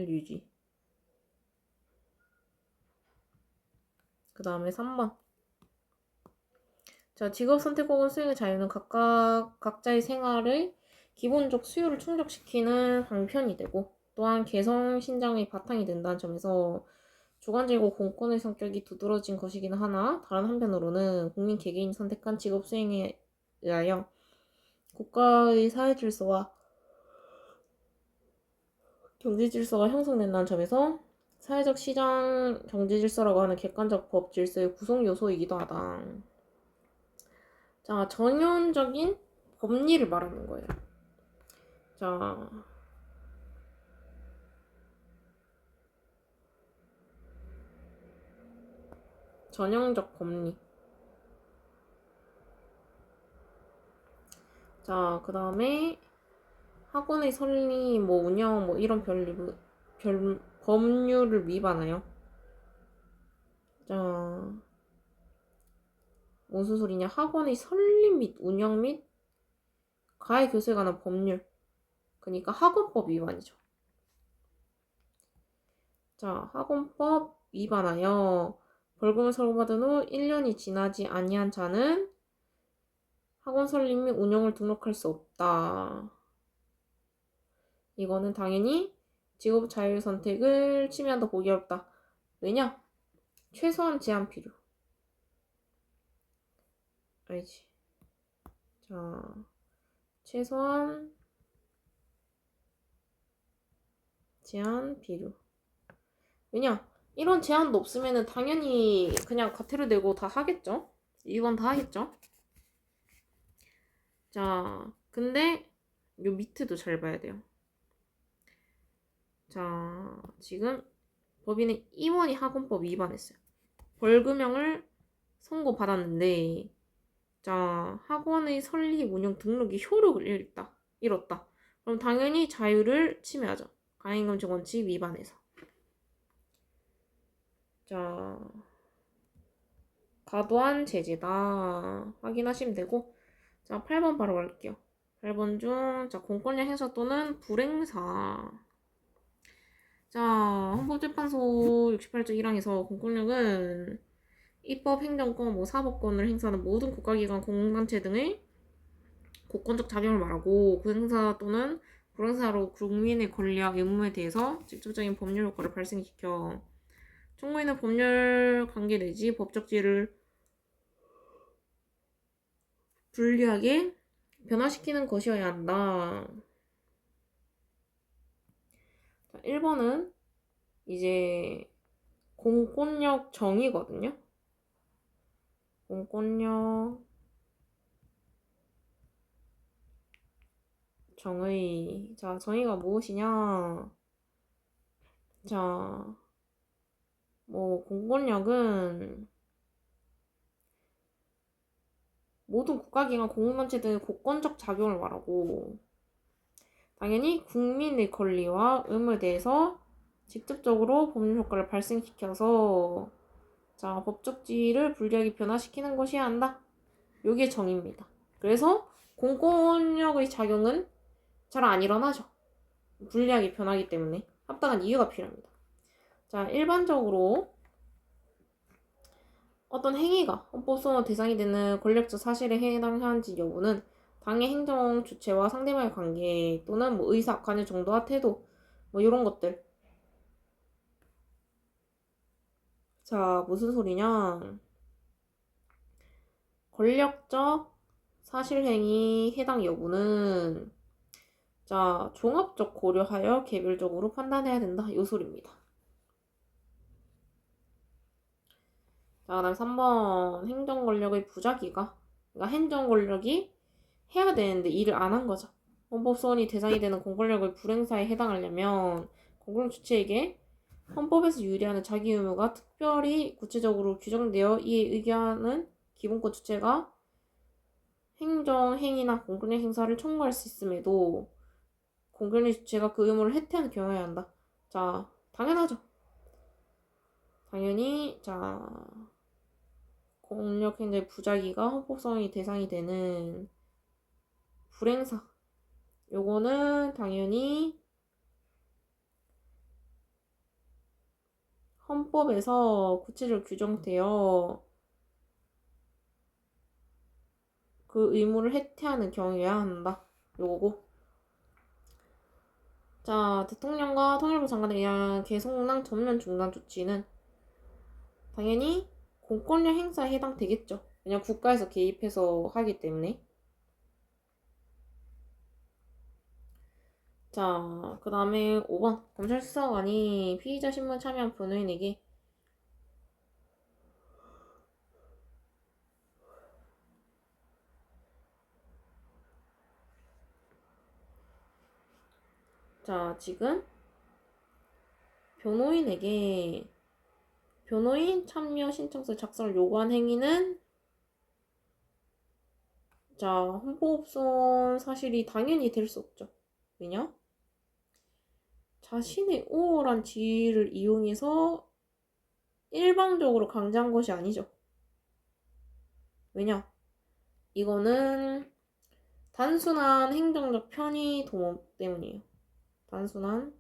유지. 그 다음에 3번. 자, 직업 선택 혹은 수행의 자유는 각자의 생활의 기본적 수요를 충족시키는 방편이 되고 또한 개성 신장의 바탕이 된다는 점에서 주관적이고 공권의 성격이 두드러진 것이긴 하나 다른 한편으로는 국민 개개인이 선택한 직업 수행에 의하여 국가의 사회 질서와 경제 질서가 형성된다는 점에서 사회적 시장 경제 질서라고 하는 객관적 법 질서의 구성 요소이기도 하다. 자, 전형적인 법리를 말하는 거예요. 자, 전형적 법리. 자, 그 다음에 학원의 설립, 뭐 운영, 뭐 이런 법률을 위반하여. 자, 무슨 소리냐? 학원의 설립 및 운영 및 가해 교수에 관한 법률. 그러니까 학원법 위반이죠. 자, 학원법 위반하여 벌금을 선고받은 후 1년이 지나지 아니한 자는 학원 설립 및 운영을 등록할 수 없다. 이거는 당연히 직업 자율 선택을 침해한다 보기 어렵다. 왜냐? 최소한 제한 필요. 알지? 자, 최소한 제한 필요. 왜냐? 이런 제한도 없으면은 당연히 그냥 과태료 내고 다 하겠죠? 이건 다 하겠죠? 자, 근데 요 밑에도 잘 봐야 돼요. 자, 지금 법인의 임원이 학원법 위반했어요. 벌금형을 선고받았는데 자, 학원의 설립, 운영, 등록이 효력을 잃었다. 그럼 당연히 자유를 침해하죠. 가해금지 원칙 위반해서. 자, 과도한 제재다. 확인하시면 되고. 자, 8번 바로 갈게요. 8번 중, 자, 공권력 행사 또는 불행사. 자, 헌법재판소 68조 1항에서 공권력은 입법, 행정권, 사법권을 행사하는 모든 국가기관, 공공단체 등의 공권적 작용을 말하고 그 행사 또는 불행사로 국민의 권리와 의무에 대해서 직접적인 법률 효과를 발생시켜 청구인의 법률 관계 내지 법적 지위를 불리하게 변화시키는 것이어야 한다. 1번은 이제 공권력 정의거든요. 공권력 정의. 자, 정의가 무엇이냐? 자, 공권력은 모든 국가기관, 공공단체 등의 공권적 작용을 말하고 당연히 국민의 권리와 의무에 대해서 직접적으로 법률 효과를 발생시켜서 자, 법적 지위를 불리하게 변화시키는 것이어야 한다. 요게 정의입니다. 그래서 공권력의 작용은 잘 안 일어나죠. 불리하게 변하기 때문에 합당한 이유가 필요합니다. 자, 일반적으로 어떤 행위가 헌법소원 대상이 되는 권력적 사실에 해당하는지 여부는 당의 행정 주체와 상대방의 관계 또는 의사, 관여 정도와 태도 이런 것들. 자, 무슨 소리냐? 권력적 사실행위 해당 여부는 자, 종합적 고려하여 개별적으로 판단해야 된다. 요 소리입니다. 자, 그다음 3번 행정 권력의 부작위가 그러니까 행정 권력이 해야 되는데 일을 안 한 거죠. 헌법 소원이 대상이 되는 공권력의 불행사에 해당하려면 공권력 주체에게 헌법에서 유리하는 자기 의무가 특별히 구체적으로 규정되어 이에 의견하는 기본권 주체가 행정, 행위나 공권력 행사를 청구할 수 있음에도 공권력 주체가 그 의무를 해태하는 경우여야 한다. 자, 당연하죠. 당연히 자 공력 행사의 부작위가 헌법성의 대상이 되는 불행사 요거는 당연히 헌법에서 구체적으로 규정되어 그 의무를 해태하는 경우여야 한다. 요거고. 자, 대통령과 통일부 장관에 의한 개성난 전면 중단 조치는 당연히 공권력 행사에 해당되겠죠. 왜냐면 국가에서 개입해서 하기 때문에. 자, 그 다음에 5번. 검찰 수사관이 피의자 신문 참여한 변호인에게 자, 지금 변호인에게 변호인 참여 신청서 작성을 요구한 행위는 자, 헌법선 사실이 당연히 될 수 없죠. 왜냐? 자신의 우월한 지위를 이용해서 일방적으로 강제한 것이 아니죠. 왜냐? 이거는 단순한 행정적 편의 도모 때문이에요. 단순한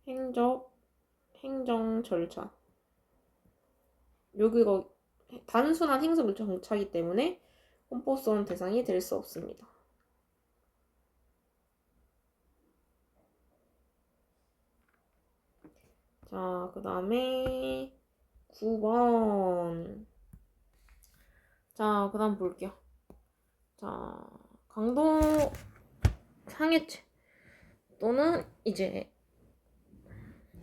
행정 절차. 여기가 단순한 행정 절차이기 때문에 헌법소원 대상이 될 수 없습니다. 자, 그 다음에 9번. 자, 그 다음 볼게요. 자, 강도 상해죄 또는 이제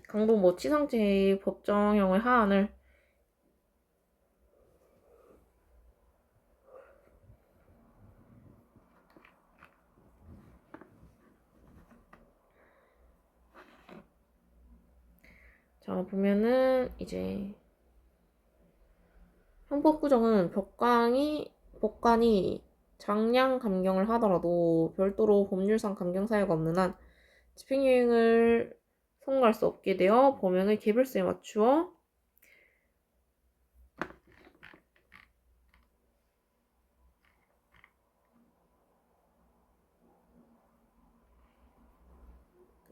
강도 뭐 치상죄의 법정형의 하한을 자, 보면은 이제 형법구정은 법관이 장량 감경을 하더라도 별도로 법률상 감경 사유가 없는 한 집행유예를 선고할 수 없게 되어 범행의 개별수에 맞추어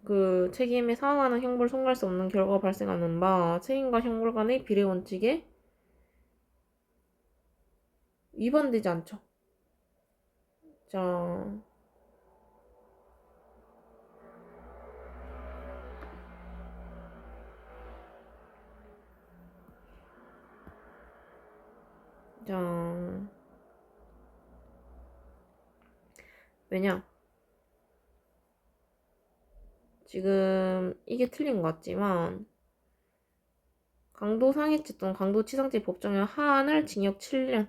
그 책임에 상응하는 형벌을 선고할 수 없는 결과가 발생하는 바 책임과 형벌 간의 비례 원칙에 위반되지 않죠. 자, 자, 왜냐? 지금 이게 틀린 것 같지만 강도상해죄 또는 강도치상죄 법정형 하한을 징역 7년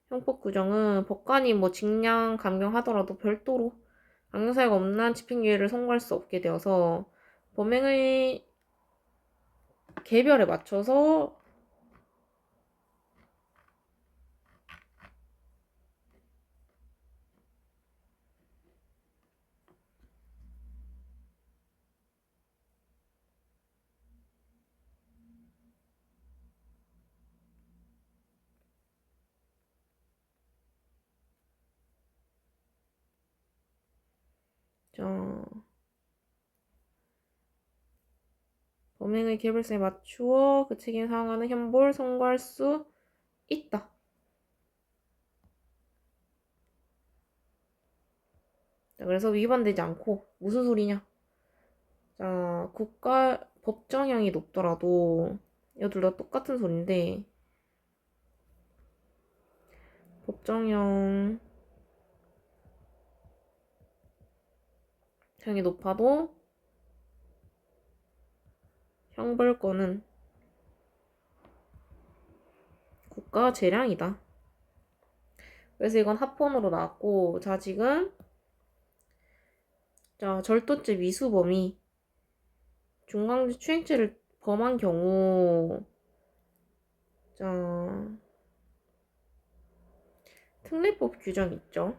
형법 규정은 법관이 뭐 징량 감경하더라도 별도로 강경사유가 없는 한 집행유예를 선고할 수 없게 되어서 범행의 개별에 맞춰서 자, 범행의 개별성에 맞추어 그 책임에 상응하는 형벌 선고할 수 있다. 자, 그래서 위반되지 않고 무슨 소리냐? 자, 국가 법정형이 높더라도 이거 둘 다 똑같은 소리인데 법정형이 높아도 형벌권은 국가 재량이다. 그래서 이건 합헌으로 나왔고 자 지금 자, 절도죄 미수범이 중강제 추행죄를 범한 경우 자, 특례법 규정 있죠.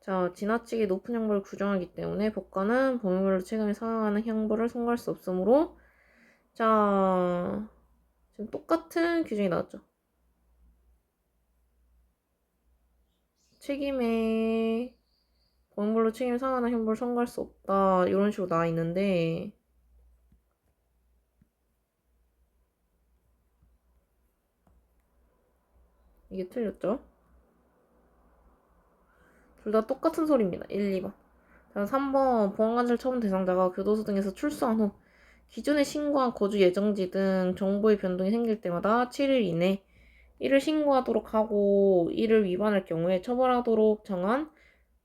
자, 지나치게 높은 형벌을 규정하기 때문에 법관은 범인별로 책임을 상하는 형벌을 선고할 수 없으므로 자, 지금 똑같은 규정이 나왔죠. 책임에 범인별로 책임을 상하는 형벌을 선고할 수 없다 이런 식으로 나와 있는데 이게 틀렸죠? 둘 다 똑같은 소리입니다. 1, 2번. 자, 3번 보안관찰 처분 대상자가 교도소 등에서 출소한 후 기존에 신고한 거주 예정지 등 정보의 변동이 생길 때마다 7일 이내 이를 신고하도록 하고 이를 위반할 경우에 처벌하도록 정한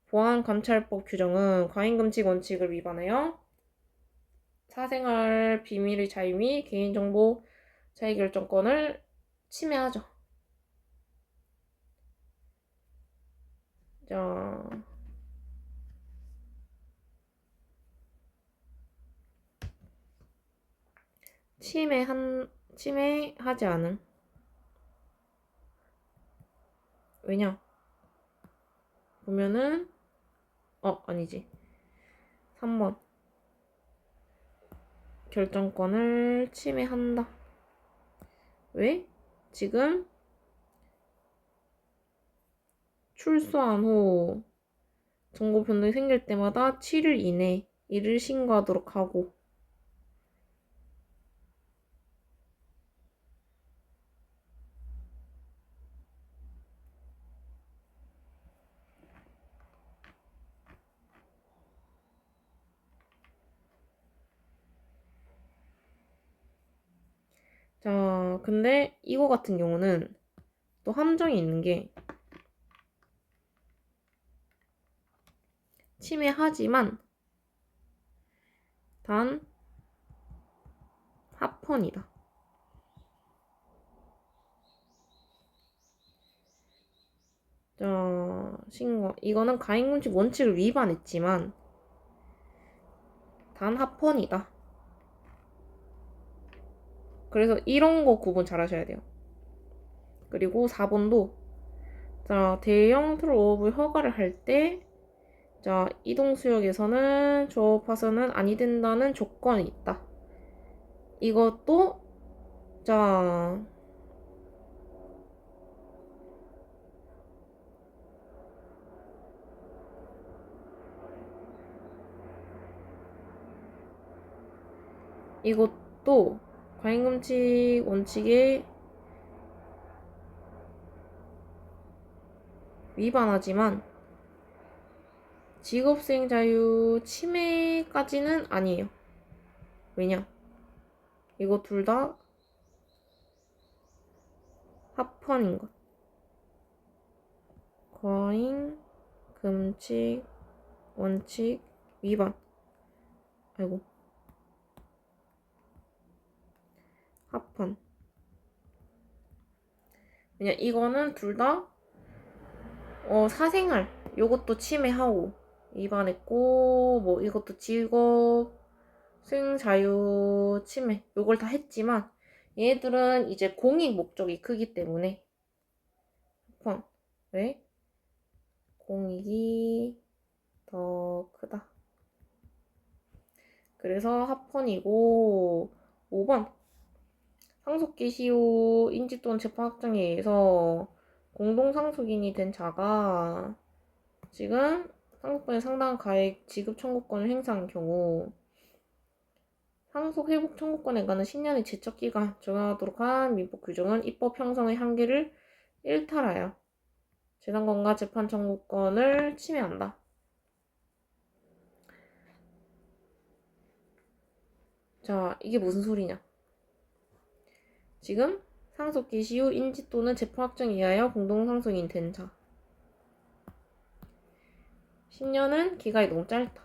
보안감찰법 규정은 과잉금칙 원칙을 위반하여 사생활 비밀의 자유 및 개인정보 자유결정권을 침해하죠. 자, 침해하지 않음. 왜냐? 보면은 아니지. 3번 결정권을 침해한다. 왜? 지금 출소한 후 정보 변동이 생길 때마다 7일 이내 이를 신고하도록 하고 자, 근데 이거 같은 경우는 또 함정이 있는 게 침해하지만 단 합헌이다. 자, 신고. 이거는 가행금칙 원칙을 위반했지만 단 합헌이다. 그래서 이런 거 구분 잘 하셔야 돼요. 그리고 4번도 자, 대형 트롤업을 허가를 할 때 자, 이동수역에서는 조업화선은 아니 된다는 조건이 있다. 이것도 자, 이것도 과잉금칙 원칙에 위반하지만 직업수행 자유 침해까지는 아니에요. 왜냐? 이거 둘 다 합헌인 것. 과잉, 금칙, 원칙, 위반. 아이고. 합헌. 왜냐, 이거는 둘 다, 사생활. 요것도 침해하고, 위반했고, 뭐, 이것도 직업, 수행 자유 침해. 요걸 다 했지만, 얘들은 이제 공익 목적이 크기 때문에, 합헌. 왜? 공익이 더 크다. 그래서 합헌이고 5번 상속기 시효 인지 또는 재판 확정에 의해서 공동상속인이 된 자가 지금 상속분의 상당한 가액 지급 청구권을 행사한 경우 상속 회복 청구권에 관한 10년의 제척기간 적용하도록 한 민법 규정은 입법 형성의 한계를 일탈하여 재산권과 재판 청구권을 침해한다. 자, 이게 무슨 소리냐? 지금 상속기 시후 인지 또는 재판 확정에 의하여 공동상속인 된 자. 10년은 기간이 너무 짧다.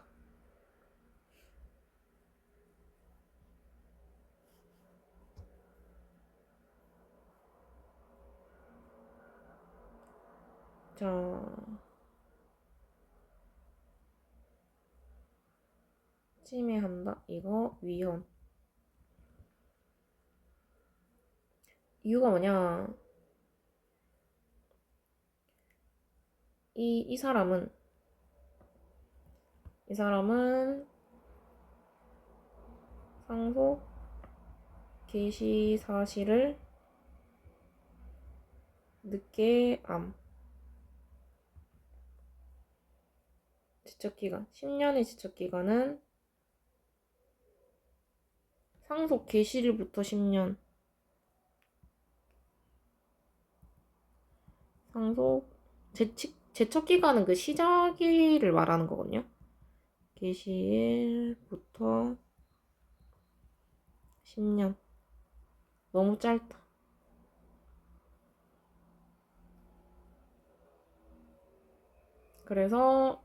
자, 침해한다. 이거 위헌. 이유가 뭐냐? 이 사람은 상속 개시 사실을 늦게 지적기간 10년의 지적기간은 상속 개시일부터 10년 상속 제척기간은 그 시작일을 말하는 거거든요. 개시일부터 10년 너무 짧다. 그래서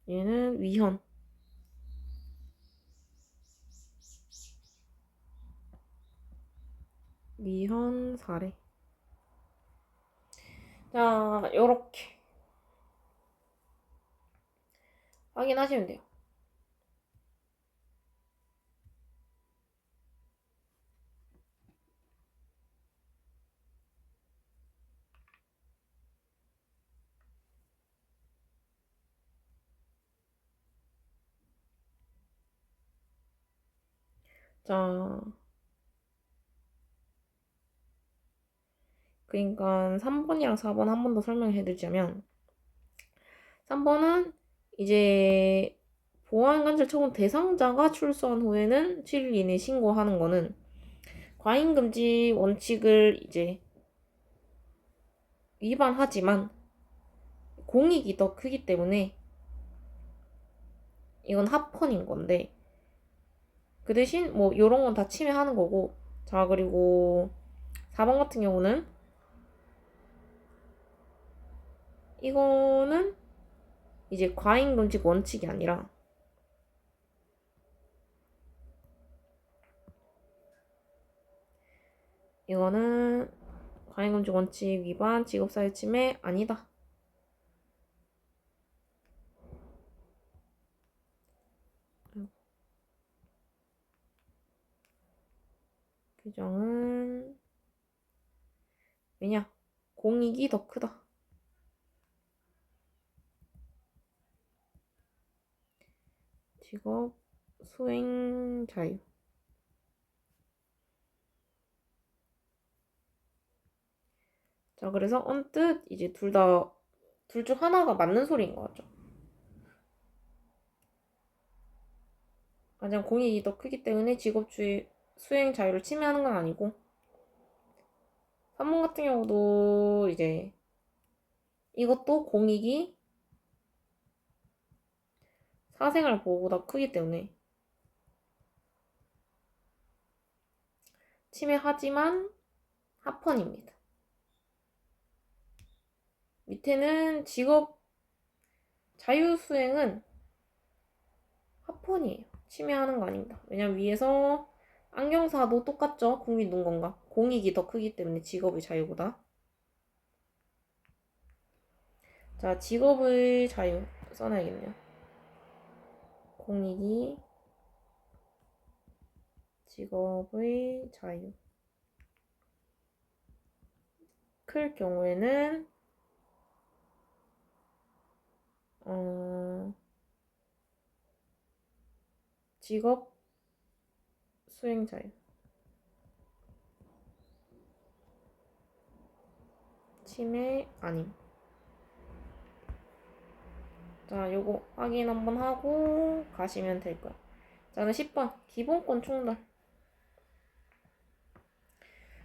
얘는 위헌 사례. 자, 요렇게 확인하시면 돼요. 자, 그러니까 3번이랑 4번 한 번 더 설명해 드리자면 3번은 이제 보안관찰 처분 대상자가 출소한 후에는 7일 이내에 신고하는 거는 과잉금지 원칙을 이제 위반하지만 공익이 더 크기 때문에 이건 합헌인 건데 그 대신 뭐 요런 건 다 침해하는 거고. 자, 그리고 4번 같은 경우는 이거는 이제 과잉금지 원칙이 아니라 이거는 과잉금지 원칙 위반 직업사회 침해 아니다. 규정은 왜냐? 공익이 더 크다. 직업 수행 자유. 자, 그래서 언뜻 이제 둘 중 하나가 맞는 소리인 것 같죠. 가장 공익이 더 크기 때문에 직업주의 수행 자유를 침해하는 건 아니고 3번 같은 경우도 이제 이것도 공익이 사생활 보호보다 크기 때문에 침해하지만 합헌입니다. 밑에는 직업 자유수행은 합헌이에요. 침해하는 거 아닙니다. 왜냐면 위에서 안경사도 똑같죠. 국민농건가. 공익이 더 크기 때문에 직업의 자유보다. 자, 직업의 자유 써놔야겠네요. 공익이 직업의 자유 클 경우에는 직업 수행 자유 침해 아님. 자, 요거 확인 한번 하고 가시면 될 거야. 자, 10번 기본권 충돌.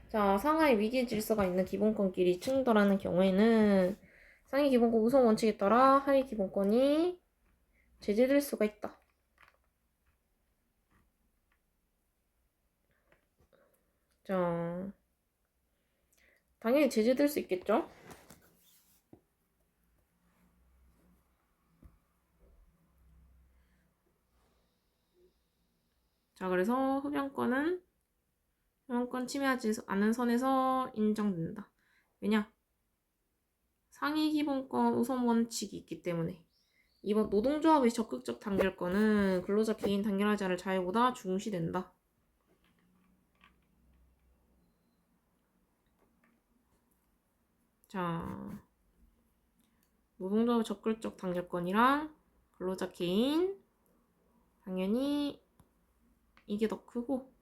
자, 상하이 위계 질서가 있는 기본권끼리 충돌하는 경우에는 상위 기본권 우선 원칙에 따라 하위 기본권이 제재될 수가 있다. 자, 당연히 제재될 수 있겠죠? 자, 그래서 흡연권 침해하지 않은 선에서 인정된다. 왜냐? 상위 기본권 우선 원칙이 있기 때문에. 이번 노동조합의 적극적 단결권은 근로자 개인 단결하지 않을 자유보다 중시된다. 자, 노동조합의 적극적 단결권이랑 근로자 개인 당연히 이게 더 크고,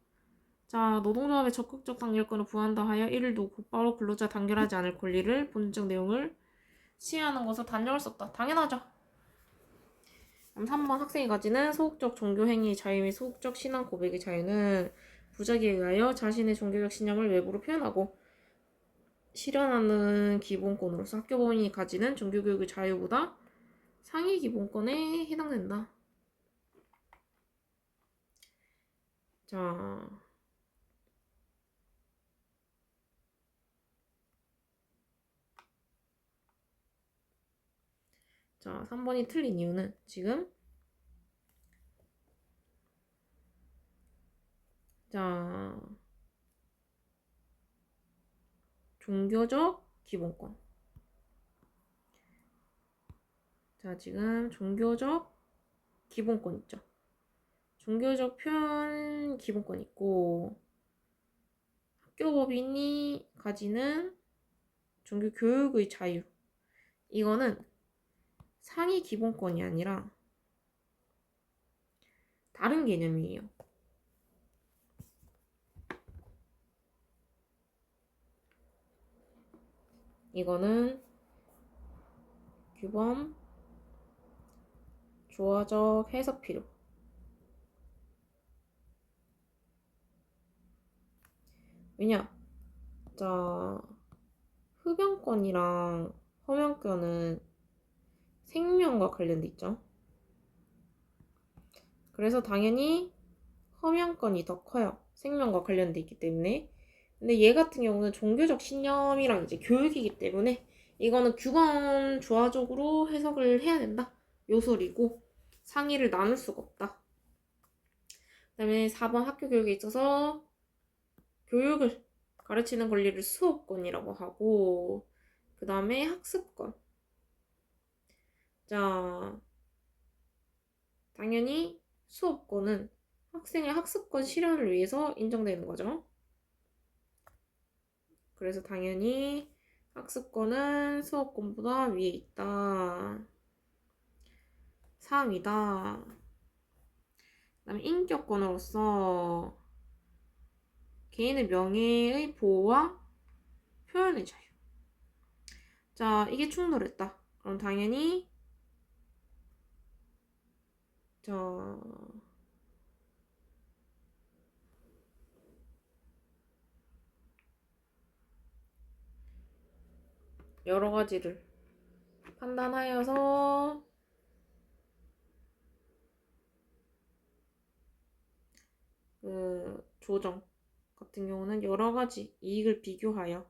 자, 노동조합의 적극적 단결권을 부한다 하여 이를 두고 곧바로 근로자 단결하지 않을 권리를 본질적 내용을 시행하는 것을 단정할 수 없다. 당연하죠. 그럼 3번 학생이 가지는 소극적 종교행위 자유 및 소극적 신앙 고백의 자유는 부작위에 의하여 자신의 종교적 신념을 외부로 표현하고 실현하는 기본권으로서 학교 법인이 가지는 종교교육의 자유보다 상위 기본권에 해당된다. 자, 3번이 틀린 이유는 지금 종교적 기본권. 지금 종교적 기본권 있죠. 종교적 표현 기본권 있고, 학교 법인이 가지는 종교 교육의 자유. 이거는 상위 기본권이 아니라 다른 개념이에요. 이거는 규범 조화적 해석 필요. 왜냐? 흡연권이랑 허명권은 생명과 관련돼 있죠. 그래서 당연히 허명권이 더 커요. 생명과 관련돼 있기 때문에. 근데 얘 같은 경우는 종교적 신념이랑 이제 교육이기 때문에 이거는 규범 조화적으로 해석을 해야 된다. 요소리고 상의를 나눌 수가 없다. 그 다음에 4번 학교 교육에 있어서 교육을 가르치는 권리를 수업권이라고 하고, 그 다음에 학습권. 당연히 수업권은 학생의 학습권 실현을 위해서 인정되는 거죠. 그래서 당연히 학습권은 수업권보다 위에 있다. 상위다. 그 다음에 인격권으로서 개인의 명예의 보호와 표현의 자유. 이게 충돌했다. 그럼 당연히 여러 가지를 판단하여서 조정 같은 경우는 여러 가지 이익을 비교하여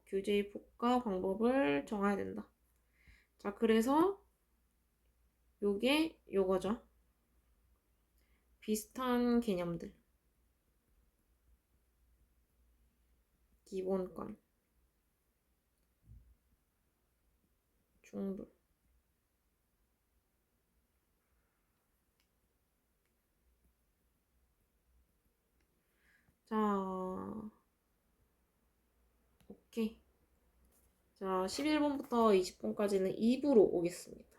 규제의 폭과 방법을 정해야 된다. 그래서 요거죠. 비슷한 개념들. 기본권, 충돌. 오케이. 11번부터 20번까지는 2부로 오겠습니다.